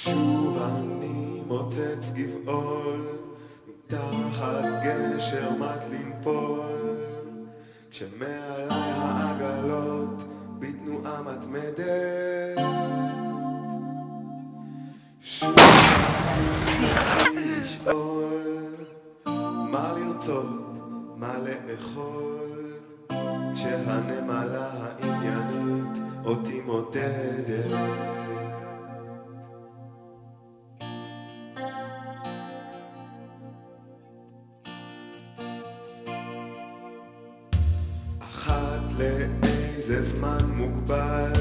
שוב אני מוצץ גבעול, מתחת גשר מת לנפול, כשמעלי העגלות בתנועה מתמדת. שוב אני מתחיל לשאול, מה לרצות, מה לאכול, כשהנמלה העניינית אותי מודדת. לאיזה זמן מוגבל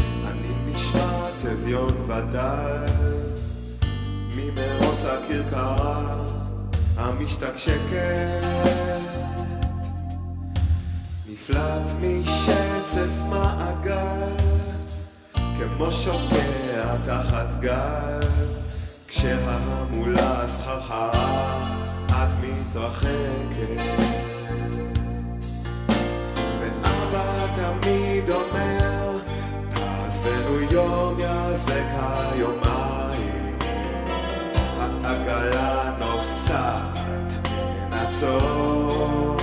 אני נשמע תביון ודל ממרוץ הכרכרה המשתקשקת, נפלט משצף מעגל כמו שוקע תחת גל, כשההמולה סחרחרה את מתרחקת. תמיד אומר, תעזבנו יום יעזבק היומיים, העגלה נוסעת נעצור.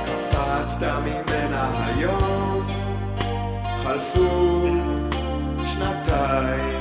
קפצת ממנה היום, חלפו שנתיים.